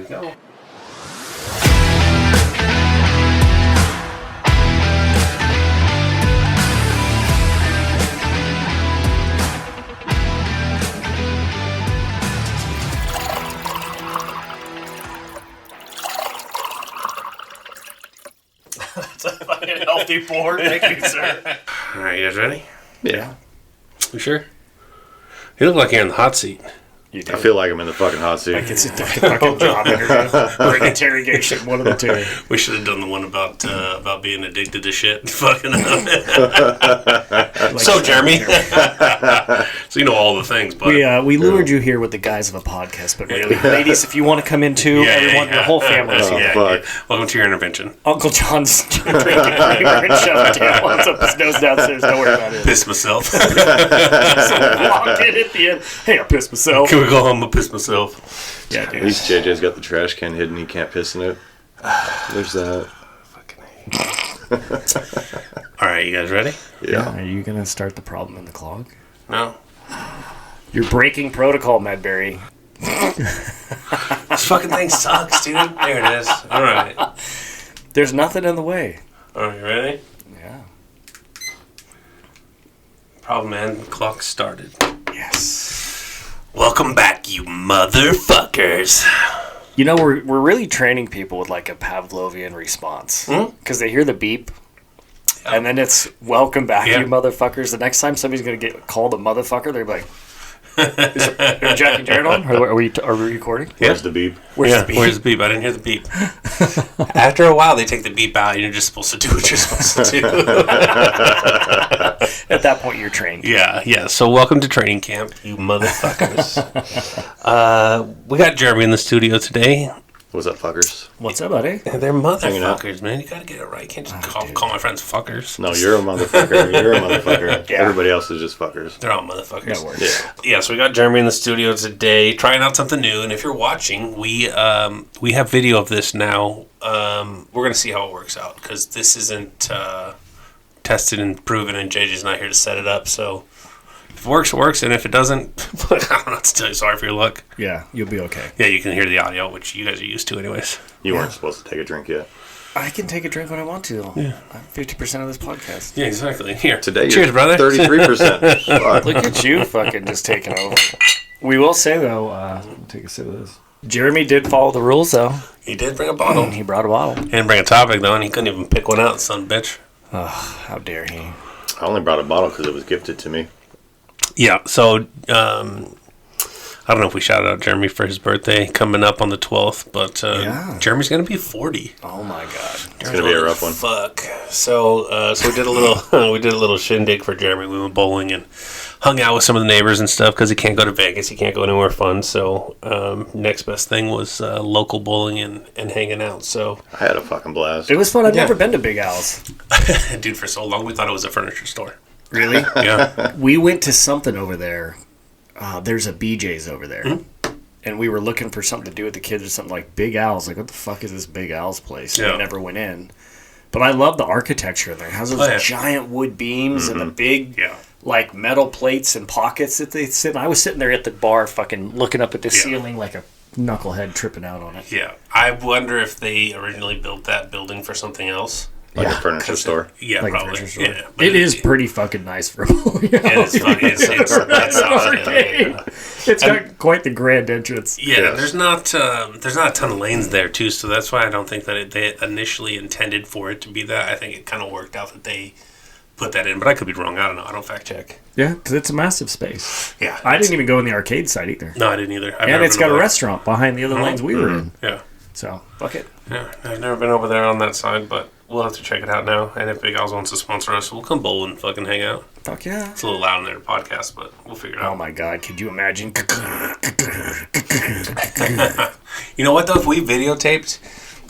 we go. That's a fucking healthy pour. Thank you, sir. All right, you guys ready? Yeah. You sure? You look like you're in the hot seat. I feel like I'm in the fucking hot seat. Like it's a fucking job interview or an interrogation, one of the two. We should have done the one about being addicted to shit. Fucking. So, Jeremy. So you know all the things, but We lured you here with the guys of a podcast, but really, ladies, if you want to come in too, everyone, your whole family's here. Fuck. Welcome to your intervention. Uncle John's drinking creamer and shoving tampons up his nose downstairs. Don't worry about it. Piss myself. So walked in at the end. Hey, I pissed myself. Can we go home and piss myself? Yeah, At dude. least JJ's got the trash can hidden. He can't piss in it. There's that. Fucking All right, you guys ready? Yeah. Are you gonna start the problem in the clog? No. You're breaking protocol, Medberry. This fucking thing sucks, dude. There it is. All right. There's nothing in the way. Are you ready? Yeah. Problem, man. The clock started. Yes. Welcome back, you motherfuckers. You know, we're really training people with like a Pavlovian response. Because they hear the beep, and then it's welcome back, you motherfuckers. The next time somebody's going to get called a motherfucker, they're like, is Jack and Jerett on? Are we recording? Where's the beep? Where's the beep? Where's the beep? I didn't hear the beep. After a while, they take the beep out, and you're just supposed to do what you're supposed to do. At that point, you're trained. Yeah. So welcome to training camp, you motherfuckers. We got Jeremy in the studio today. What's up, fuckers? What's up, buddy? They're motherfuckers, man. You gotta get it right. You can't just call my friends fuckers. No, you're a motherfucker. You're a motherfucker. Yeah. Everybody else is just fuckers. They're all motherfuckers. That works. Yeah. So we got Jeremy in the studio today, trying out something new. And if you're watching, we have video of this now. We're gonna see how it works out because this isn't tested and proven, and JJ's not here to set it up. So if it works, it works, and if it doesn't, I don't know what to tell you. Sorry for your luck. Yeah, you'll be okay. Yeah, you can hear the audio, which you guys are used to, anyways. You weren't supposed to take a drink yet. I can take a drink when I want to. Yeah. I'm 50% of this podcast. Yeah, exactly. Here, Today, cheers, you're brother. 33%. Fuck. Look at you fucking just taking over. We will say, though, take a sip of this. Jeremy did follow the rules, though. He did bring a bottle. He brought a bottle. He didn't bring a topic, though, and he couldn't even pick one out, son of a bitch. How dare he? I only brought a bottle because it was gifted to me. Yeah, so I don't know if we shouted out Jeremy for his birthday coming up on the 12th, but Jeremy's going to be 40. Oh, my God. It's going to be a rough one. Fuck. So we did a little shindig for Jeremy. We went bowling and hung out with some of the neighbors and stuff because he can't go to Vegas. He can't go anywhere fun. So next best thing was local bowling and hanging out. So I had a fucking blast. It was fun. I've never been to Big Al's. dude, for so long we thought it was a furniture store. Really? Yeah. We went to something over there. There's a BJ's over there. And we were looking for something to do with the kids or something like Big Al's. Like, what the fuck is this Big Al's place? Yeah. We never went in. But I love the architecture in there. It has those giant wood beams and the big, like, metal plates and pockets that they sit in. I was sitting there at the bar fucking looking up at the ceiling like a knucklehead tripping out on it. Yeah. I wonder if they originally built that building for something else. Like a furniture store. Yeah, Like probably. a furniture store. Yeah, but it is pretty fucking nice for a bowling alley. It's funny. It's got quite the grand entrance. Yeah, there's not a ton of lanes there too, so that's why I don't think that they initially intended for it to be that. I think it kind of worked out that they put that in, but I could be wrong. I don't know. I don't fact check. Yeah, because it's a massive space. Yeah, I didn't even go in the arcade side either. No, I didn't either. And it's got a restaurant behind the other lanes we were in. Yeah. So, fuck it. Yeah, I've never been over there on that side, but we'll have to check it out now. And if Big Al's wants to sponsor us, we'll come bowl and fucking hang out. Fuck yeah. It's a little loud in their podcast, but we'll figure it out. Oh my God, could you imagine? You know what, though? If we videotaped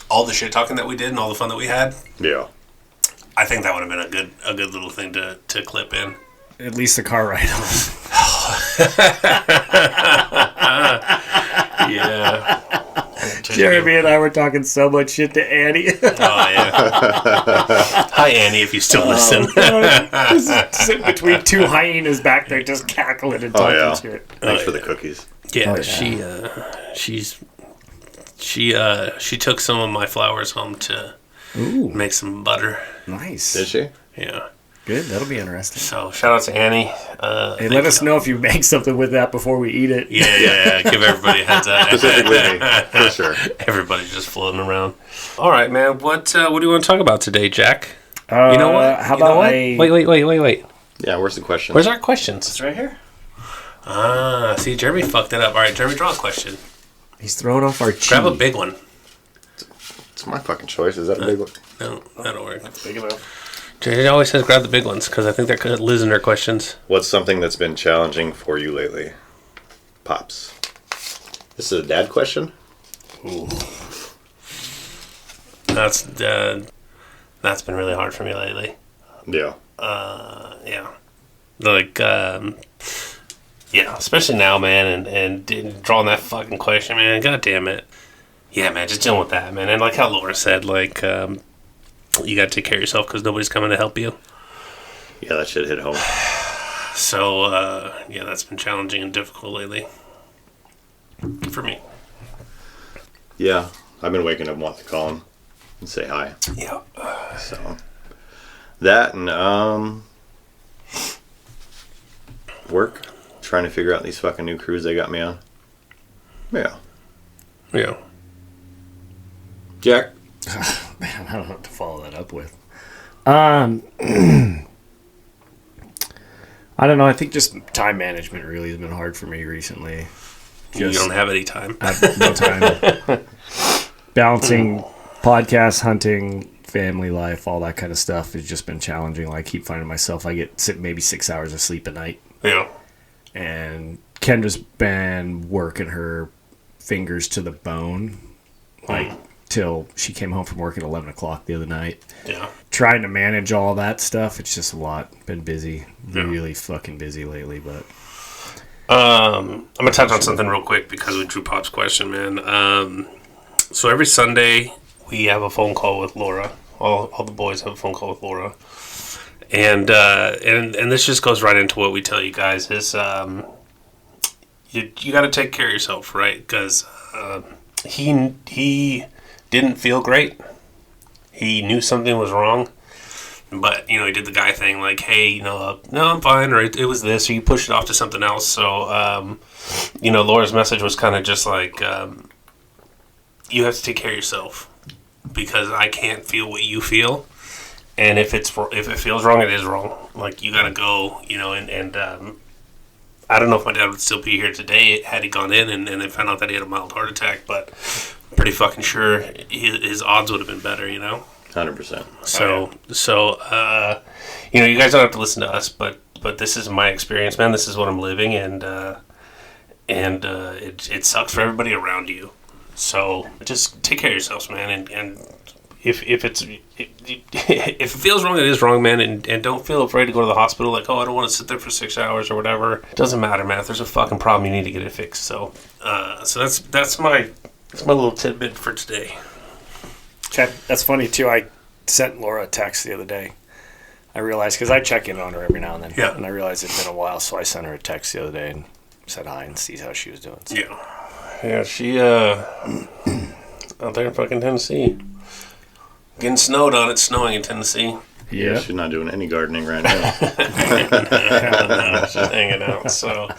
all the shit talking that we did and all the fun that we had, Yeah. I think that would have been a good little thing to clip in. At least the car ride home. Yeah. Jeremy and I were talking so much shit to Annie. Oh, yeah. Hi, Annie, if you still listen. Just sitting between two hyenas back there just cackling and talking shit. Thanks for the cookies. Yeah, Oh, yeah. she's She took some of my flowers home to make some butter. Nice. Did she? Yeah. Good. That'll be interesting. So shout out to Annie. Hey, let us know if you make something with that before we eat it. Yeah. Give everybody a heads up. Specifically me, for sure. Everybody's just floating around. All right, man. What do you want to talk about today, Jack? You know what? How about Wait. Yeah, where's the question? Where's our questions? It's right here. See, Jeremy fucked it up. All right, Jeremy, draw a question. He's throwing off our cheese. Grab a big one. It's my fucking choice. Is that a big one? No, that'll work. That's big enough. Jerry always says grab the big ones because I think they're losing their questions. What's something that's been challenging for you lately? Pops. This is a dad question? Ooh. That's been really hard for me lately. Yeah. Yeah. Like, especially now, man, and drawing that fucking question, man. God damn it. Yeah, man, just dealing with that, man. And like how Laura said, like, you got to take care of yourself because nobody's coming to help you. Yeah, that shit hit home. So, that's been challenging and difficult lately. For me. Yeah, I've been waking up wanting to call him and say hi. Yeah. So, that and, work. Trying to figure out these fucking new crews they got me on. Yeah. Yeah. Jack? Man, I don't know what to follow that up with. I don't know. I think just time management really has been hard for me recently. You don't have any time. I have no time. Balancing podcasts, hunting, family life, all that kind of stuff has just been challenging. Like, I keep finding myself, I get maybe 6 hours of sleep a night. Yeah. And Kendra's been working her fingers to the bone, like, till she came home from work at 11 o'clock the other night. Yeah. Trying to manage all that stuff, it's just a lot. Been busy. Really fucking busy lately, but... I'm going to touch on something real quick because we drew Pop's question, man. So every Sunday, we have a phone call with Laura. All the boys have a phone call with Laura. And this just goes right into what we tell you guys is you got to take care of yourself, right? Because he didn't feel great. He knew something was wrong. But, he did the guy thing like, hey, no, I'm fine, or it was this, or you pushed it off to something else. So, Laura's message was kind of just like, you have to take care of yourself because I can't feel what you feel. And if it feels wrong, it is wrong. Like, you got to go, and I don't know if my dad would still be here today had he gone in and they found out that he had a mild heart attack, but I'm pretty fucking sure his odds would have been better, 100%. So, you guys don't have to listen to us, but this is my experience, man. This is what I'm living, and it sucks for everybody around you. So just take care of yourselves, man. And if it feels wrong, it is wrong, man. And don't feel afraid to go to the hospital. Like, I don't want to sit there for 6 hours or whatever. It doesn't matter, man. If there's a fucking problem, you need to get it fixed. So, that's my little tidbit for today. Okay, that's funny too. I sent Laura a text the other day. I realized, because I check in on her every now and then. Yeah. And I realized it'd been a while, so I sent her a text the other day and said hi and see how she was doing. So. Yeah, she out there in fucking Tennessee. Getting snowed on. It's snowing in Tennessee. Yeah, she's not doing any gardening right now. No, she's hanging out. So,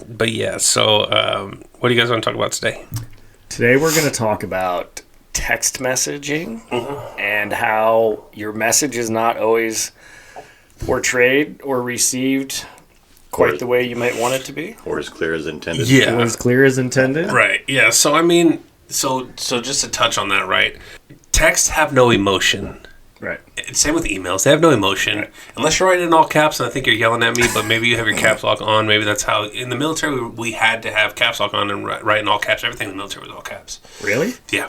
but yeah. So, what do you guys want to talk about today? Today we're going to talk about text messaging and how your message is not always portrayed or received quite the way you might want it to be. Or as clear as intended. Yeah. Or as clear as intended. Right. Yeah. So, I mean, so just to touch on that, right? Texts have no emotion. Right. Same with emails. They have no emotion. Right. Unless you're writing in all caps, and I think you're yelling at me, but maybe you have your caps lock on. Maybe that's how... In the military, we had to have caps lock on and write in all caps. Everything in the military was all caps. Really? Yeah.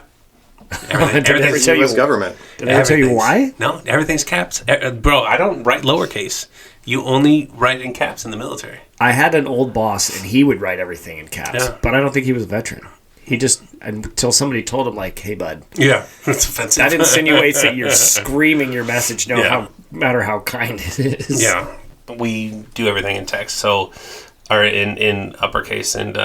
Everything's U.S. government. Did I tell you why? No, everything's caps. Bro, I don't write lowercase. You only write in caps in the military. I had an old boss, and he would write everything in caps, but I don't think he was a veteran. He just, until somebody told him, like, hey, bud. Yeah, it's offensive. That insinuates that you're screaming your message, no matter how kind it is. Yeah, we do everything in text, or in uppercase, and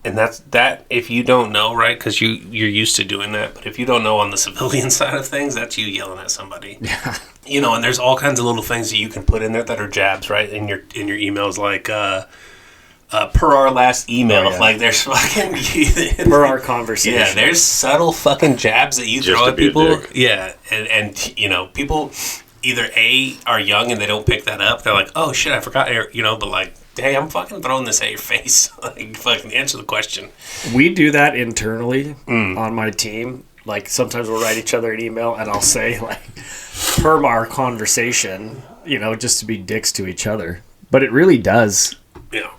And that's that. If you don't know, right? Because you're used to doing that. But if you don't know on the civilian side of things, that's you yelling at somebody. Yeah. You know, and there's all kinds of little things that you can put in there that are jabs, right? In your emails, like per our last email, like there's fucking per our conversation. Yeah, there's subtle fucking jabs that you throw at people. Yeah, and you know, people either A, are young and they don't pick that up. They're like, oh shit, I forgot. You know, but like, hey, I'm fucking throwing this at your face. Like, fucking answer the question. We do that internally on my team. Like, sometimes we'll write each other an email and I'll say, like, per our conversation, you know, just to be dicks to each other. But it really does. Yeah.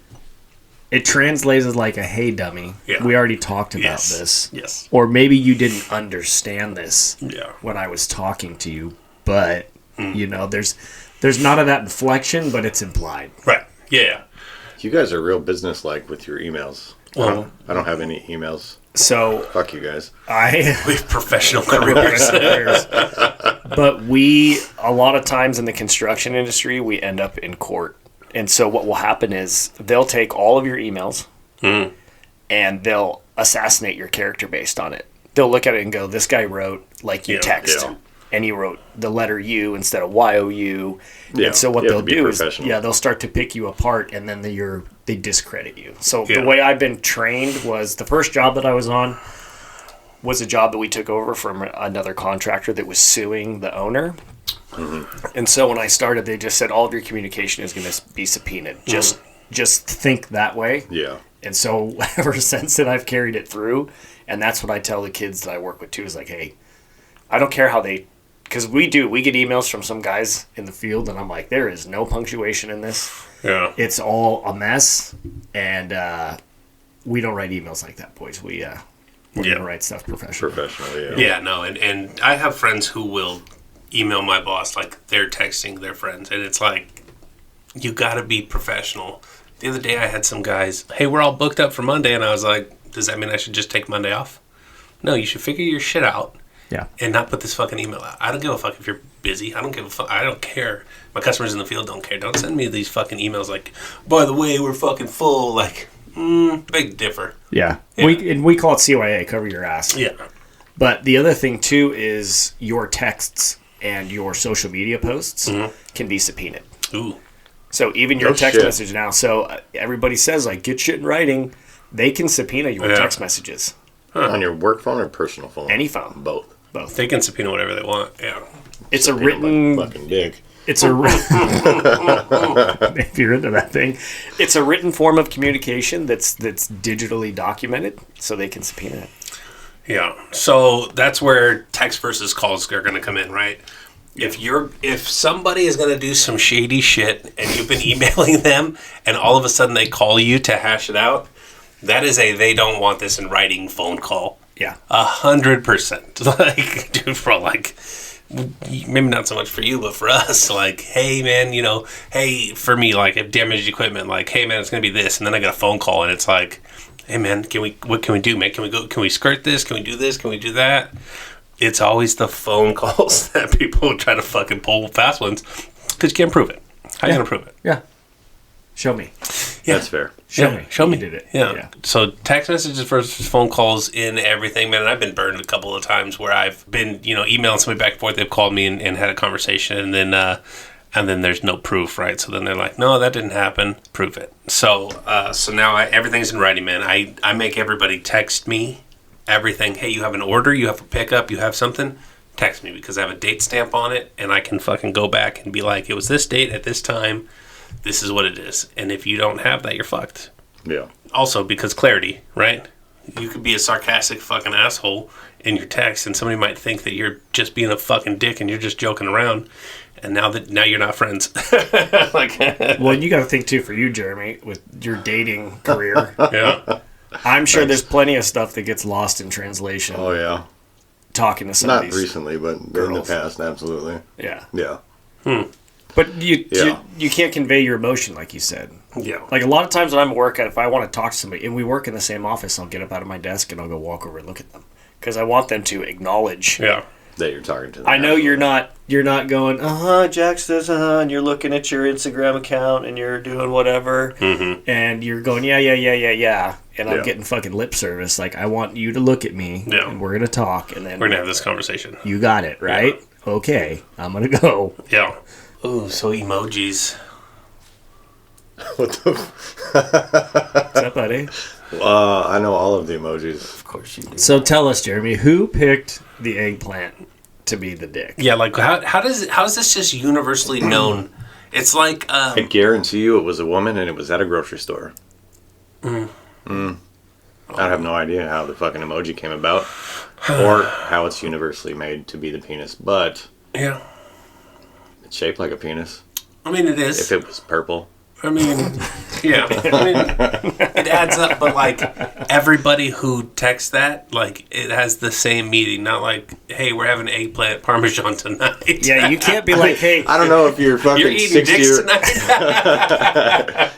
It translates as like a, hey, dummy, we already talked about this. Yes. Or maybe you didn't understand this when I was talking to you. But, you know, there's none of that inflection, but it's implied. Right. Yeah. You guys are real business-like with your emails. Well, I don't have any emails. So fuck you guys. We have professional careers. But we, a lot of times in the construction industry, we end up in court. And so what will happen is they'll take all of your emails and they'll assassinate your character based on it. They'll look at it and go, this guy wrote like you text. Yeah. And he wrote the letter U instead of YOU. Yeah. And so what they'll do is, they'll start to pick you apart, and then they discredit you. So the way I've been trained was the first job that I was on was a job that we took over from another contractor that was suing the owner. Mm-hmm. And so when I started, they just said all of your communication is going to be subpoenaed. Just think that way. Yeah. And so ever since then, I've carried it through, and that's what I tell the kids that I work with too. Is like, hey, I don't care how they. Because we get emails from some guys in the field, and I'm like, there is no punctuation in this. Yeah. It's all a mess, and we don't write emails like that, boys. We're going to write stuff professionally. Yeah, no, and I have friends who will email my boss like they're texting their friends, and it's like, you got to be professional. The other day I had some guys, hey, we're all booked up for Monday, and I was like, does that mean I should just take Monday off? No, you should figure your shit out. Yeah. And not put this fucking email out. I don't give a fuck if you're busy. I don't give a fuck. I don't care. My customers in the field don't care. Don't send me these fucking emails like, by the way, we're fucking full. Like, big differ. Yeah. We call it CYA, cover your ass. Yeah. But the other thing, too, is your texts and your social media posts can be subpoenaed. Ooh. So even your text message now. So everybody says, like, get shit in writing. They can subpoena your text messages. On your work phone or personal phone? Any phone. Both. They can subpoena whatever they want. Yeah. It's a written fucking dick. It's a if you're into that thing, it's a written form of communication that's digitally documented, so they can subpoena it. Yeah. So that's where text versus calls are going to come in, right? If somebody is going to do some shady shit and you've been emailing them and all of a sudden they call you to hash it out, that is they don't want this in writing phone call. Yeah. 100%. Like, dude, bro, like, maybe not so much for you, but for us, like, hey, man, you know, hey, for me, like, if damaged equipment, like, hey, man, it's going to be this. And then I get a phone call and it's like, hey, man, what can we do, man? Can we skirt this? Can we do this? Can we do that? It's always the phone calls that people try to fucking pull fast ones because you can't prove it. How are you going to prove it? Yeah. Show me. Yeah. That's fair. Show me. Show me. You did it. Yeah. So text messages versus phone calls in everything, man. And I've been burned a couple of times where I've been, emailing somebody back and forth. They've called me and had a conversation, and then there's no proof, right? So then they're like, no, that didn't happen. Prove it. So now everything's in writing, man. I make everybody text me everything. Hey, you have an order, you have a pickup, you have something. Text me because I have a date stamp on it, and I can fucking go back and be like, it was this date at this time. This is what it is. And if you don't have that, you're fucked. Yeah. Also, because clarity, right? You could be a sarcastic fucking asshole in your text, and somebody might think that you're just being a fucking dick and you're just joking around. And now you're not friends. Well, you got to think, too, for you, Jeremy, with your dating career. Yeah. I'm sure there's plenty of stuff that gets lost in translation. Oh, yeah. Talking to some of these Not recently, but in the past, absolutely. Yeah. Yeah. But you can't convey your emotion like you said. Yeah. Like a lot of times when I'm at work, if I want to talk to somebody, and we work in the same office, I'll get up out of my desk and I'll go walk over and look at them. Because I want them to acknowledge that you're talking to them. I know you're not going, Jack says, and you're looking at your Instagram account and you're doing whatever, and you're going, yeah, and I'm getting fucking lip service. Like, I want you to look at me, and we're going to talk, and then we're going to have this conversation. You got it, right? Yeah. Okay, I'm going to go. Yeah. Ooh, so emojis. What the What's up, buddy? I know all of the emojis. Of course you do. So tell us, Jeremy, who picked the eggplant to be the dick? Yeah, like how is this just universally known? It's like I guarantee you it was a woman and it was at a grocery store. I have no idea how the fucking emoji came about or how it's universally made to be the penis, but yeah, it's shaped like a penis. I mean, it is. If it was purple. I mean, yeah. I mean, it adds up, but like everybody who texts that, like it has the same meaning. Not like, hey, we're having eggplant parmesan tonight. Yeah, you can't be like, hey, I don't know if you're fucking you're eating dicks tonight.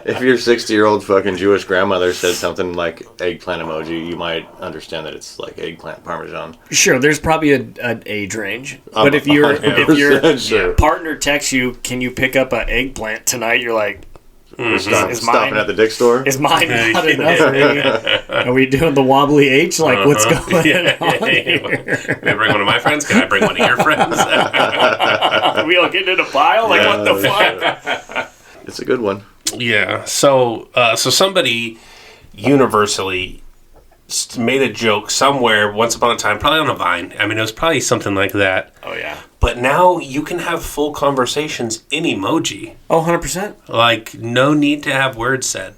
If your 60-year-old fucking Jewish grandmother said something like eggplant emoji, you might understand that it's like eggplant parmesan. Sure, there's probably an age range, but if your sure. partner texts you, can you pick up an eggplant tonight? You're like. Stopping at the dick store? Is mine not enough for me? Are we doing the wobbly H? Like, what's going on here? Can I bring one of my friends? Can I bring one of your friends? We all get in a pile? Like, what the fuck? It's a good one. Yeah. So somebody universally made a joke somewhere once upon a time, probably on a Vine. I mean, it was probably something like that. Oh, yeah. But now you can have full conversations in emoji. Oh, 100%. Like, no need to have words said.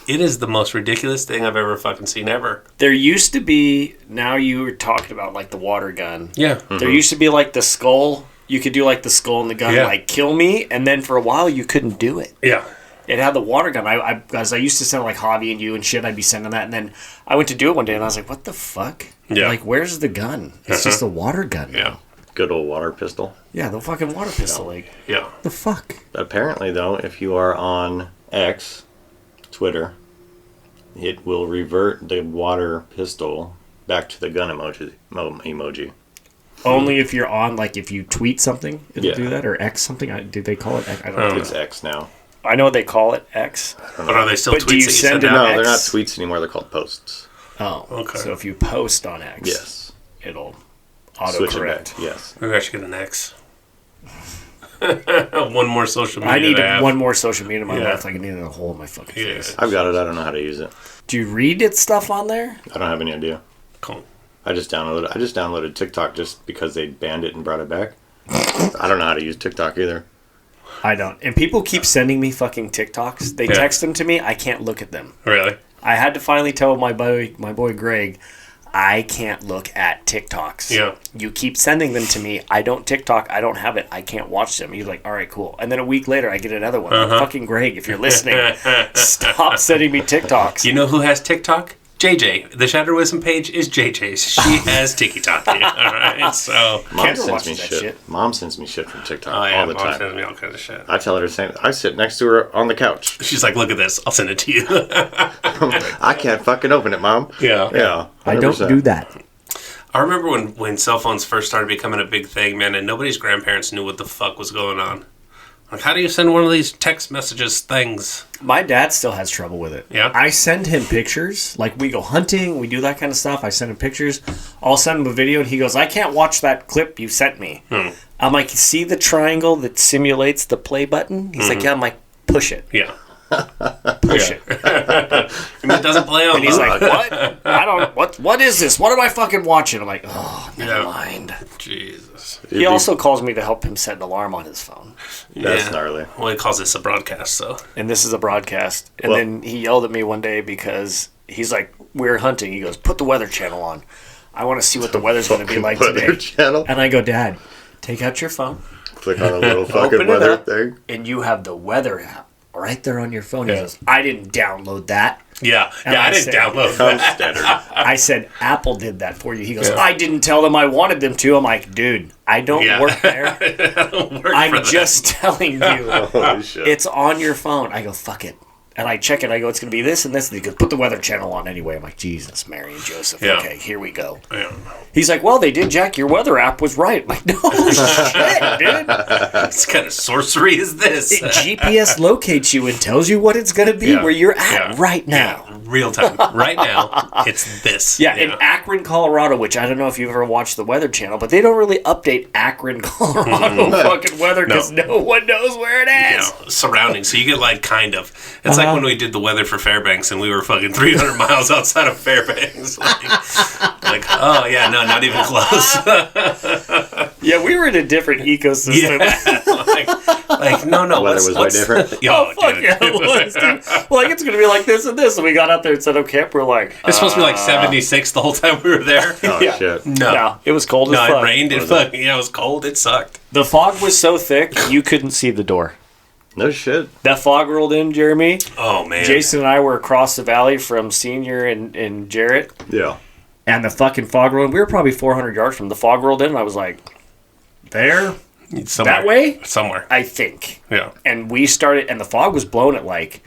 It is the most ridiculous thing I've ever fucking seen ever. There used to be, now you were talking about, like, the water gun. Yeah. Mm-hmm. There used to be, like, the skull. You could do, like, the skull and the gun, like, kill me. And then for a while, you couldn't do it. Yeah. It had the water gun. I used to send, like, Javi and you and shit. I'd be sending that. And then I went to do it one day, and I was like, what the fuck? Yeah. Like, where's the gun? It's just a water gun. Yeah. Good old water pistol. Yeah, the fucking water pistol. Like, yeah. The fuck? But apparently, though, if you are on X, Twitter, it will revert the water pistol back to the gun emoji. Only if you're on, like, if you tweet something, it'll do that? Or X something? Do they call it X? I don't know. It's X now. I know what they call it, X. But are they still But tweets do you that send you it send out? No, X? they're not tweets anymore. They're called posts. Oh, okay. So if you post on X, Yes. it'll Switch it autocorrect. back. Yes. Maybe I should get an X. One more social media. I need to have. one more social media in my Yeah. life. Like I need a hole in my fucking face. I've got it. I don't know how to use it. Do you read it stuff on there? I don't have any idea. Cool. I just downloaded TikTok just because they banned it and brought it back. I don't know how to use TikTok either. I don't. And people keep sending me fucking TikToks. They text them to me. I can't look at them. Really? I had to finally tell my boy Greg, I can't look at TikToks. Yeah. You keep sending them to me. I don't TikTok. I don't have it. I can't watch them. He's like, all right, cool. And then a week later, I get another one. Fucking Greg, if you're listening, stop sending me TikToks. You know who has TikTok? JJ. The Shatterwism page is JJ's. She has TikTok. All right. So Mom sends me watches that shit. shit. Mom sends me shit from TikTok oh, yeah, all the Mom time. sends me all kinds of shit. I tell her the same. I sit next to her on the couch. She's like, look at this. I'll send it to you. I can't fucking open it, Mom. Yeah. Yeah. 100%. I don't do that. I remember when cell phones first started becoming a big thing, man, and nobody's grandparents knew what the fuck was going on. Like, how do you send one of these text messages things? My dad still has trouble with it. Yeah? I send him pictures. Like, we go hunting. We do that kind of stuff. I send him pictures. I'll send him a video, and he goes, I can't watch that clip you sent me. I'm like, see the triangle that simulates the play button? He's like, yeah. I'm like, push it. Yeah. Push it. And it doesn't play on. And he's like, what? I don't, what is this? What am I fucking watching? I'm like, oh, never mind. Jesus. He also calls me to help him set an alarm on his phone. That's gnarly. Well, he calls this a broadcast, so. And this is a broadcast. And then he yelled at me one day because he's like, we're hunting. He goes, put the Weather Channel on. I want to see what the weather's going to be like today. Channel? And I go, Dad, take out your phone. Click on a little fucking Open it weather up, thing. and you have the weather app right there on your phone. He goes, I didn't download that. Yeah. And Yeah, I didn't download that. Standard. I said, Apple did that for you. He goes, I didn't tell them I wanted them to. I'm like, dude, I don't work there. I don't work I'm for them. just telling you. Holy shit. It's on your phone. I go, fuck it. And I check it. I go, it's going to be this and this. And he goes, put the Weather Channel on anyway. I'm like, Jesus, Mary and Joseph. Yeah. Okay, here we go. Yeah. He's like, well, they did, Jack. Your weather app was right. I'm like, no shit, dude. What kind of sorcery is this? It GPS locates you and tells you what it's going to be where you're at right now. Yeah. Real time. Right now, it's this. Yeah, in Akron, Colorado, which I don't know if you've ever watched the Weather Channel, but they don't really update Akron, Colorado fucking weather because no one knows where it is. Yeah, surrounding. So you get like kind of. It's like when we did the weather for Fairbanks and we were fucking 300 miles outside of Fairbanks. Like, oh yeah, no, not even close. Yeah, we were in a different ecosystem. like no, The weather was way different. Oh, fuck yeah, it was, dude. Well, like, it's going to be like this and this. And we got out there and set up camp. We're like... It's supposed to be like 76 the whole time we were there. Oh, shit. No, it was cold as fuck. No, it rained. It was cold. It sucked. The fog was so thick, you couldn't see the door. No shit. That fog rolled in, Jeremy. Oh, man. Jason and I were across the valley from Senior and Jerett. Yeah. And the fucking fog rolled in. We were probably 400 yards from the fog rolled in. And I was like, there? Somewhere. That way? Somewhere. I think. Yeah. And we started, and the fog was blowing at like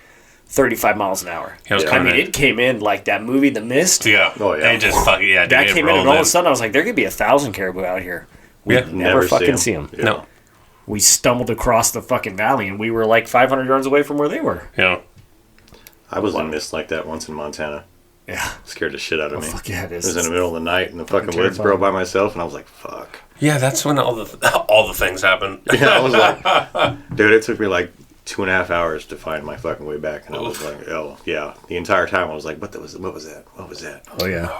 35 miles an hour. Yeah, I mean, it came in like that movie, The Mist. Yeah. Oh, yeah. They just fucking, yeah. That came in, and all of a sudden I was like, there could be 1,000 caribou out here. We never fucking see them. Yeah. No. We stumbled across the fucking valley, and we were like 500 yards away from where they were. Yeah. I was in mist like that once in Montana. Yeah. Scared the shit out of me. Fuck yeah, it is. It was in the middle of the night in the fucking woods, bro, by myself, and I was like, fuck. Yeah, that's when all the things happen. Yeah, I was like, dude, it took me like 2.5 hours to find my fucking way back, and I was like, oh, yeah. The entire time I was like, what was that? What was that? Oh, yeah.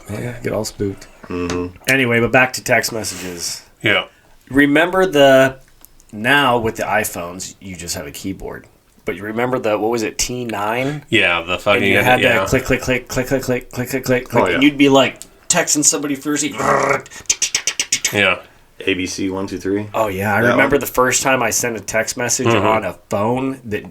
Yeah, get all spooked. Mm-hmm. Anyway, but back to text messages. Yeah. Remember now with the iPhones, you just have a keyboard. But you remember what was it, T9? Yeah, the fucking... And you had to click, click, click, click, click, click, click, click, click, click, and you'd be like texting somebody first. Yeah. ABC 123. Oh, yeah. I remember the first time I sent a text message on a phone that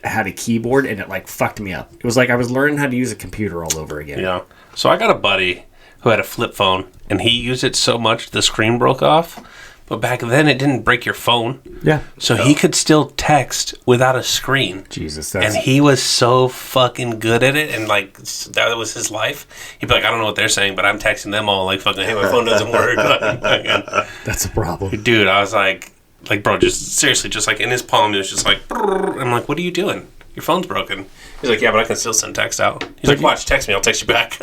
had a keyboard, and it like fucked me up. It was like I was learning how to use a computer all over again. Yeah. So I got a buddy who had a flip phone, and he used it so much the screen broke off. But back then, it didn't break your phone. Yeah. So he could still text without a screen. Jesus. And he was so fucking good at it, and like that was his life. He'd be like, I don't know what they're saying, but I'm texting them all like fucking, hey, my phone doesn't work. That's a problem. Dude, I was like, bro, just seriously, just like in his palm, it was just like, I'm like, what are you doing? Your phone's broken. He's like, yeah, but I can still send text out. He's like, watch, text me, I'll text you back.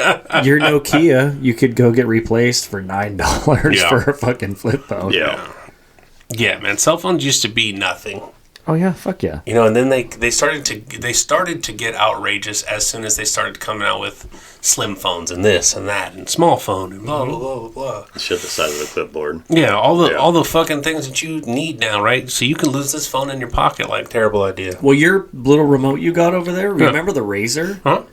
Your Nokia, you could go get replaced for $9 for a fucking flip phone. Yeah. Yeah, man, cell phones used to be nothing. Oh yeah, fuck yeah. You know, and then they started to get outrageous as soon as they started coming out with slim phones and this and that and small phone and blah blah blah blah. Shit the size of the clipboard. Yeah, all the fucking things that you need now, right? So you can lose this phone in your pocket, like terrible idea. Well, your little remote you got over there, remember the Razor? Huh?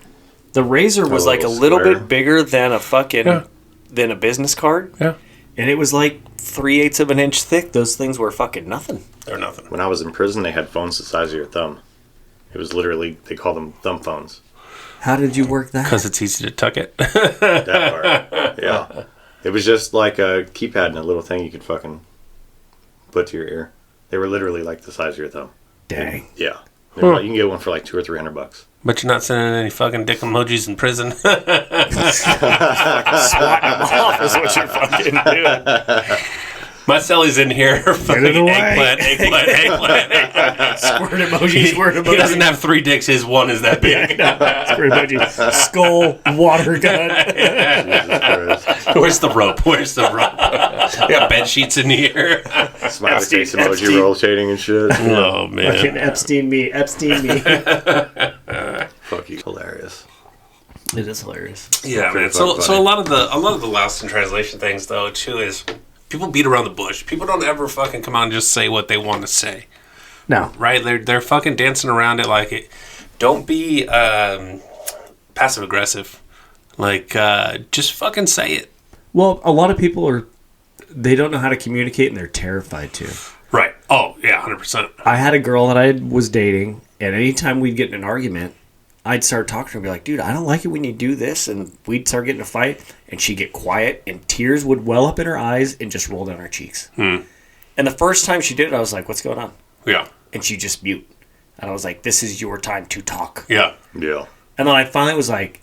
The Razor was like a little bit bigger than a fucking than a business card. Yeah. And it was like 3/8 of an inch thick. Those things were fucking nothing. They're nothing. When I was in prison, they had phones the size of your thumb. It was literally, they called them thumb phones. How did you work that? Because it's easy to tuck it. That part. Yeah. It was just like a keypad and a little thing you could fucking put to your ear. They were literally like the size of your thumb. Dang. Yeah. You can get one for like $200 or $300. But you're not sending any fucking dick emojis in prison. Swatting them off is what you're fucking doing. My celly's in here. Fucking eggplant. Squirt emoji. He doesn't have 3 dicks. His one is that big. Squirt emoji. Skull, water gun. Where's the rope? We got bed sheets in here. Smiley face emoji rotating and shit. Oh, man. Fucking Epstein me. Fuck you. Hilarious. It is hilarious. Yeah, man. So a lot of the lost in translation things, though, too, is people beat around the bush. People don't ever fucking come out and just say what they want to say. No. Right? They're fucking dancing around it like it. Don't be passive aggressive. Like, just fucking say it. Well, a lot of people they don't know how to communicate and they're terrified to. Right. Oh, yeah, 100%. I had a girl that I was dating, and anytime we'd get in an argument, I'd start talking to her and be like, dude, I don't like it when you do this. And we'd start getting a fight, and she'd get quiet, and tears would well up in her eyes and just roll down her cheeks. And the first time she did it, I was like, what's going on? Yeah. And she'd just mute. And I was like, this is your time to talk. Yeah. Yeah. And then I finally was like,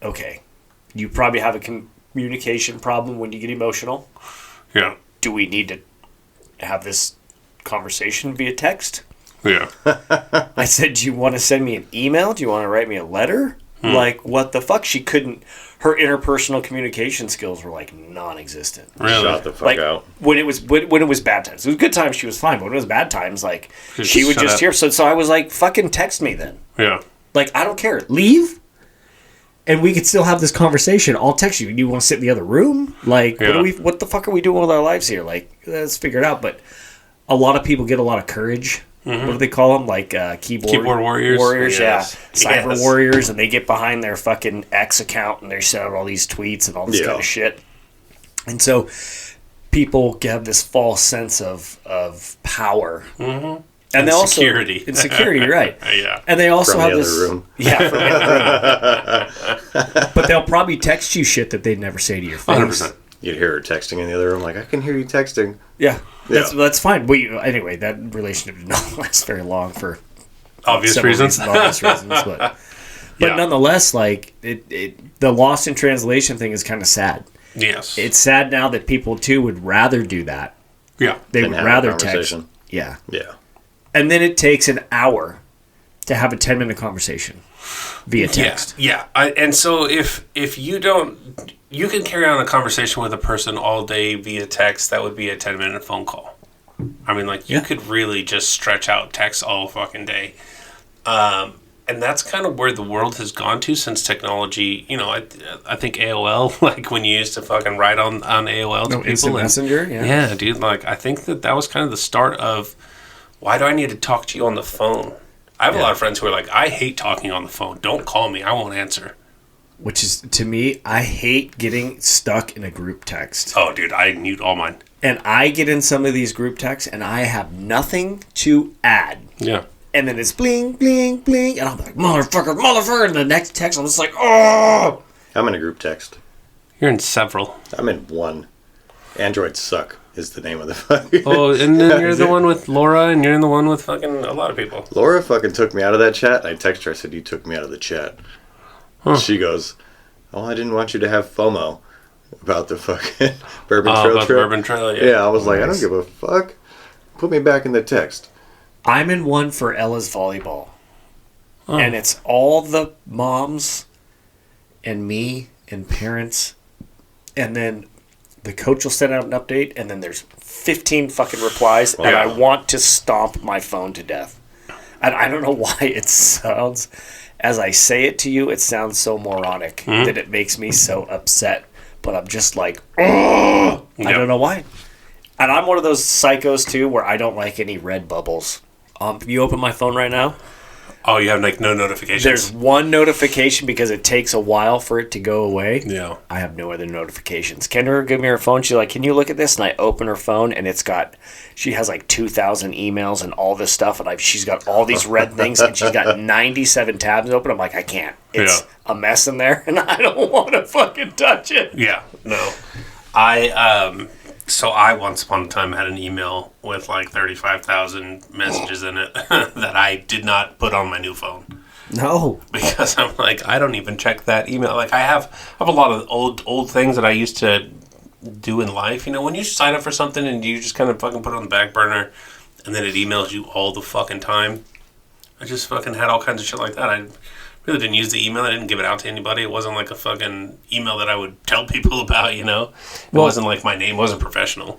okay, you probably have a communication problem when you get emotional. Yeah. Do we need to have this conversation via text? Yeah. I said, do you want to send me an email? Do you want to write me a letter? Like, what the fuck? She couldn't. Her interpersonal communication skills were like non-existent. Really? Shut the fuck Like out. when it was bad times. It was good times. She was fine. But when it was bad times, like she would just up. hear. So I was like, fucking text me then. Yeah. Like, I don't care. Leave, and we could still have this conversation. I'll text you. You want to sit in the other room? Like, Yeah. what the fuck are we doing with our lives here? Like, let's figure it out. But a lot of people get a lot of courage. What do they call them? Like keyboard warriors? Warriors, Yes. yeah. Cyber Yes. warriors, and they get behind their fucking X account and they send out all these tweets and all this Yeah. kind of shit. And so people have this false sense of power. Mm-hmm. And they also security. insecurity, right? Yeah. And they also From have the this other room. yeah, from the other room. But they'll probably text you shit that they'd never say to your face. 100%. You'd hear her texting in the other room, like, I can hear you texting. Yeah, Yeah. that's fine. But anyway, that relationship did not last very long for Obvious several reasons. obvious reasons, but Yeah. nonetheless, like the lost in translation thing is kind of sad. Yes. It's sad now that people too would rather do that. Yeah. They Than would have a rather text. conversation. Yeah, Yeah. and then it takes an hour to have a 10-minute conversation via text. Yeah. And so if you don't, you can carry on a conversation with a person all day via text. That would be a 10-minute phone call. I mean, like, you could really just stretch out text all fucking day. And that's kind of where the world has gone to since technology. You know, I think AOL, like when you used to fucking write on AOL to people. Instant and, Messenger, yeah. Yeah, dude. Like, I think that was kind of the start of, why do I need to talk to you on the phone? I have a lot of friends who are like, I hate talking on the phone. Don't call me. I won't answer. Which is, to me, I hate getting stuck in a group text. Oh, dude, I mute all mine. And I get in some of these group texts and I have nothing to add. Yeah. And then it's bling, bling, bling. And I'm like, motherfucker. And the next text, I'm just like, oh. I'm in a group text. You're in several. I'm in one. Androids suck is the name of the fucking... Oh, and then you're the one with Laura, and you're in the one with fucking a lot of people. Laura fucking took me out of that chat. I texted her, I said, you took me out of the chat. She goes, oh, I didn't want you to have FOMO about the fucking Bourbon Trail about the trip. Bourbon Trail, Yeah, I was like, I don't give a fuck. Put me back in the text. I'm in one for Ella's volleyball. And it's all the moms and me and parents. And then the coach will send out an update, and then there's 15 fucking replies, and I want to stomp my phone to death. And I don't know why it sounds, as I say it to you, it sounds so moronic that it makes me so upset. But I'm just like, oh! I don't know why. And I'm one of those psychos, too, where I don't like any red bubbles. You open my phone right now? Oh, you have like no notifications? There's one notification because it takes a while for it to go away. Yeah. I have no other notifications. Kendra give me her phone. She's like, can you look at this? And I open her phone and she has like 2,000 emails and all this stuff. And she's got all these red things and she's got 97 tabs open. I'm like, I can't. It's a mess in there and I don't want to fucking touch it. Yeah. No. So I once upon a time had an email with like 35,000 messages in it that I did not put on my new phone. No. Because I'm like, I don't even check that email. Like I have a lot of old things that I used to do in life. You know, when you sign up for something and you just kind of fucking put it on the back burner and then it emails you all the fucking time. I just fucking had all kinds of shit like that. I really didn't use the email. I didn't give it out to anybody. It wasn't like a fucking email that I would tell people about, you know? It wasn't like my name wasn't professional.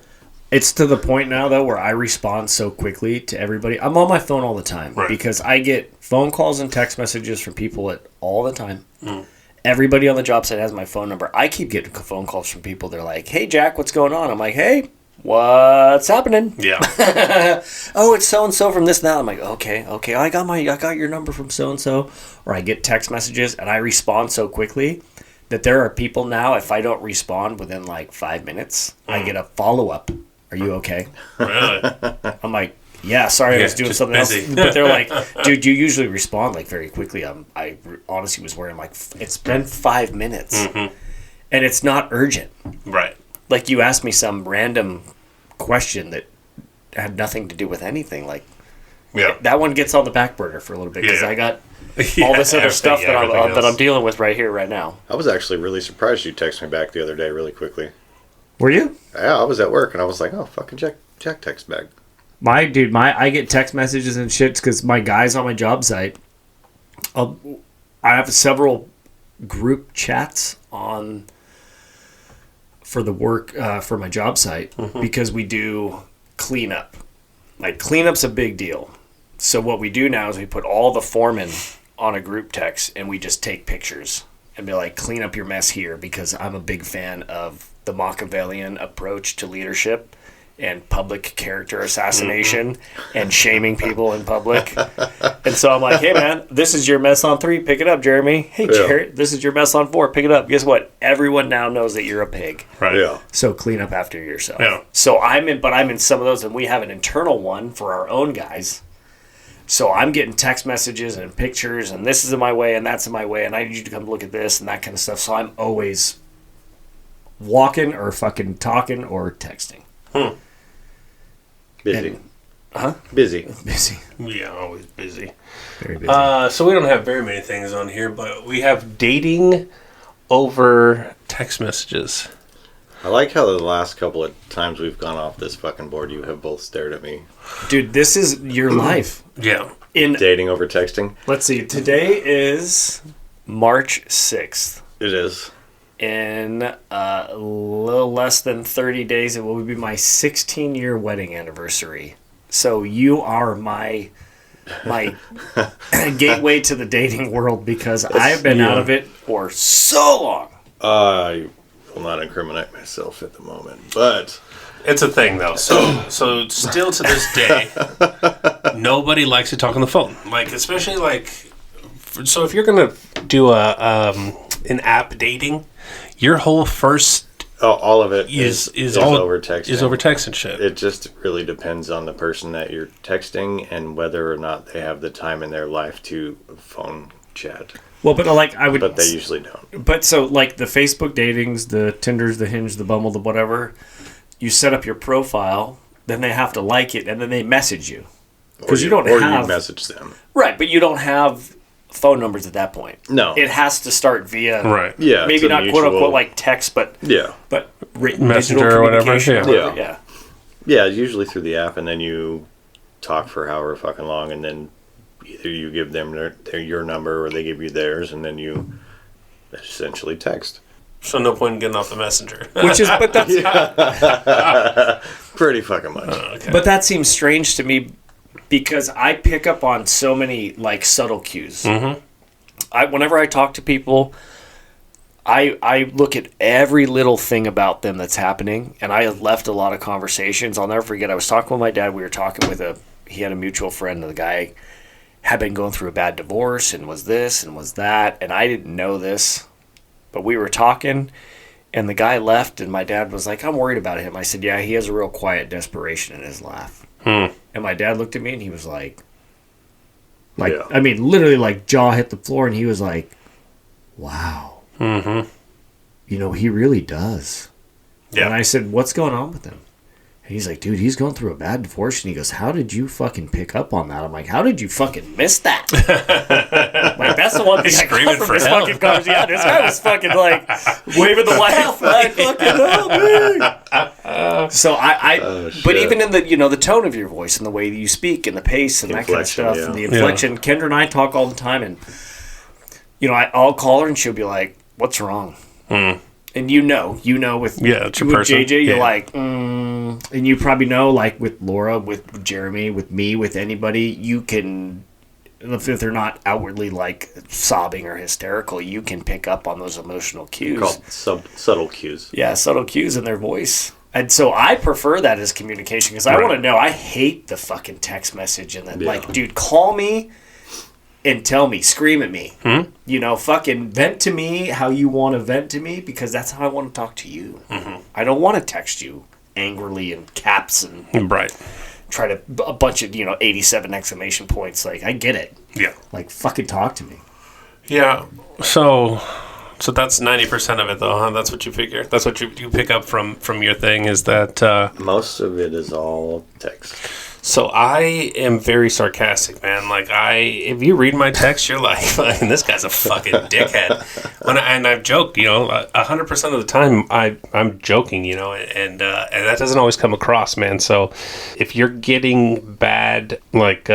It's to the point now, though, where I respond so quickly to everybody. I'm on my phone all the time because I get phone calls and text messages from people all the time. Everybody on the job site has my phone number. I keep getting phone calls from people. They're like, hey, Jack, what's going on? I'm like, hey, what's happening? Yeah. Oh, it's so-and-so from this and that. I'm like, okay. I got your number from so-and-so. Or I get text messages and I respond so quickly that there are people now, if I don't respond within like 5 minutes, I get a follow-up. Are you okay? Really? I'm like, yeah, sorry, I was doing something busy. else. But they're like, dude, you usually respond like very quickly. I honestly was worried. I'm like, it's been 5 minutes. And it's not urgent. Right. Like you asked me some random question that had nothing to do with anything. Like, Yeah. That one gets on the back burner for a little bit because I got all this other stuff that I'm dealing with right here, right now. I was actually really surprised you texted me back the other day really quickly. Were you? Yeah, I was at work and I was like, oh, fucking Jack text back. I get text messages and shit because my guys on my job site, I have several group chats on for the work for my job site because we do cleanup. Like, cleanup's a big deal. So what we do now is we put all the foremen on a group text and we just take pictures and be like, clean up your mess here, because I'm a big fan of the Machiavellian approach to leadership and public character assassination and shaming people in public. And so I'm like, hey, man, this is your mess on 3. Pick it up, Jeremy. Hey, Jarrett, this is your mess on 4. Pick it up. Guess what? Everyone now knows that you're a pig. Right. Yeah. So clean up after yourself. Yeah. So I'm in some of those, and we have an internal one for our own guys. So I'm getting text messages and pictures, and this is in my way, and that's in my way, and I need you to come look at this and that kind of stuff. So I'm always walking or fucking talking or texting. Busy. Busy. Yeah, always busy. Very busy. So we don't have very many things on here, but we have dating over text messages. I like how the last couple of times we've gone off this fucking board, you have both stared at me. Dude, this is your life. Yeah. Dating over texting? Let's see. Today is March 6th. It is. In a little less than 30 days, it will be my 16-year wedding anniversary. So you are my gateway to the dating world, because I've been out of it for so long. I will not incriminate myself at the moment, but It's a thing, though. So still to this day, nobody likes to talk on the phone. Like, especially like, so if you're gonna do an app dating, your whole first all of it is all over texting. Is over text and shit. It just really depends on the person that you're texting and whether or not they have the time in their life to phone chat. Well, but But they usually don't. But so, like, the Facebook datings, the Tinders, the Hinge, the Bumble, the whatever, you set up your profile, then they have to like it, and then they message you. Because you don't have... you message them. Right, but you don't have phone numbers at that point. No. It has to start via... Right. Yeah. Maybe not quote-unquote like text, but... Yeah. But written Messenger digital or whatever. communication. Yeah. Yeah, usually through the app, and then you talk for however fucking long, and then either you give them your number or they give you theirs, and then you essentially text. So no point in getting off the messenger. Which is... But that's... Pretty fucking much. Okay. But that seems strange to me, because I pick up on so many, like, subtle cues. Mm-hmm. Whenever I talk to people, I look at every little thing about them that's happening, and I have left a lot of conversations. I'll never forget, I was talking with my dad. We were talking with he had a mutual friend, and the guy had been going through a bad divorce and was this and was that, and I didn't know this, but we were talking, and the guy left, and my dad was like, I'm worried about him. I said, yeah, he has a real quiet desperation in his laugh. And my dad looked at me, and he was like, Yeah. I mean, literally, like, jaw hit the floor, and he was like, wow. Mm-hmm. You know, he really does. Yeah. And I said, what's going on with him? And he's like, dude, he's going through a bad divorce. And he goes, how did you fucking pick up on that? I'm like, how did you fucking miss that? Like, that's the one thing I got from this fucking conversation. Yeah, this guy was fucking, like, waving the white flag. Fucking help me. So but even in the, the tone of your voice and the way that you speak and the pace and that kind of stuff and the inflection. Kendra and I talk all the time, and, I'll call her and she'll be like, what's wrong? And you know with it's your person. JJ, you're like, and you probably know, like, with Laura, with Jeremy, with me, with anybody, you can, if they're not outwardly, like, sobbing or hysterical, you can pick up on those emotional cues. Called subtle cues. Yeah, subtle cues in their voice. And so I prefer that as communication, because I want to know. I hate the fucking text message and then, like, dude, call me and tell me, scream at me. Fucking vent to me how you want to vent to me, because that's how I want to talk to you. I don't want to text you angrily in caps and try to a bunch of 87 exclamation points. Like, I get it. Yeah. Like, fucking talk to me. Yeah. So that's 90% of it, though, huh? That's what you figure. That's what you pick up from your thing, is that most of it is all text. So I am very sarcastic, man. Like if you read my text, you're like, this guy's a fucking dickhead. And I've joked, 100% of the time I'm joking, and that doesn't always come across, man. So if you're getting bad like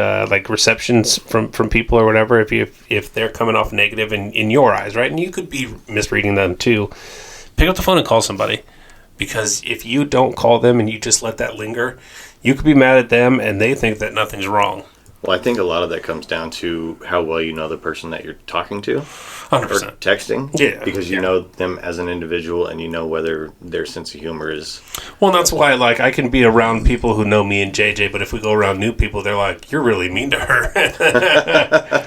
receptions from people or whatever, if they're coming off negative in your eyes, right, and you could be misreading them too, pick up the phone and call somebody, because if you don't call them and you just let that linger, you could be mad at them and they think that nothing's wrong. Well, I think a lot of that comes down to how well you know the person that you're talking to. 100%. Or texting. Yeah. Because you know them as an individual and you know whether their sense of humor is... Well, that's why, I can be around people who know me and JJ, but if we go around new people, they're like, you're really mean to her.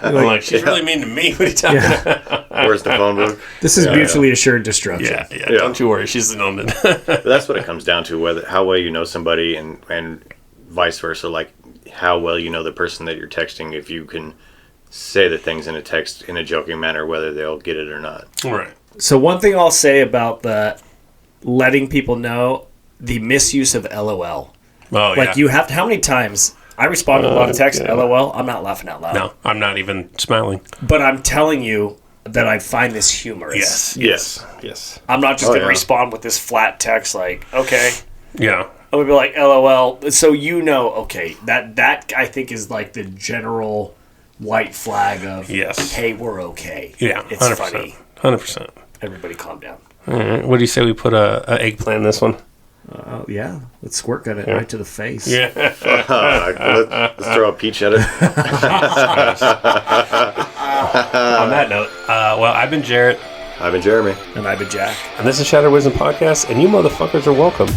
I'm like, she's really mean to me. What are you talking about? Where's the phone book? This is mutually assured destruction. Yeah. Don't you worry. She's an omen. But that's what it comes down to, how well you know somebody and vice versa, how well you know the person that you're texting, if you can say the things in a text in a joking manner, whether they'll get it or not. Right. So one thing I'll say about the letting people know, the misuse of LOL. Oh, yeah. You have to, how many times I respond to a lot of texts, LOL, I'm not laughing out loud. No, I'm not even smiling. But I'm telling you that I find this humorous. Yes. I'm not just going to respond with this flat text okay. Yeah. I would be like, LOL. So okay, that I think is the general white flag of, hey, we're okay. Yeah, it's 100%, funny. 100%. Everybody calm down. All right. What do you say we put a eggplant in this one? Yeah, let's squirt gun it right to the face. Yeah. Let's throw a peach at it. On that note, I've been Jarrett. I've been Jeremy. And I've been Jack. And this is Shatter Wisdom Podcast, and you motherfuckers are welcome.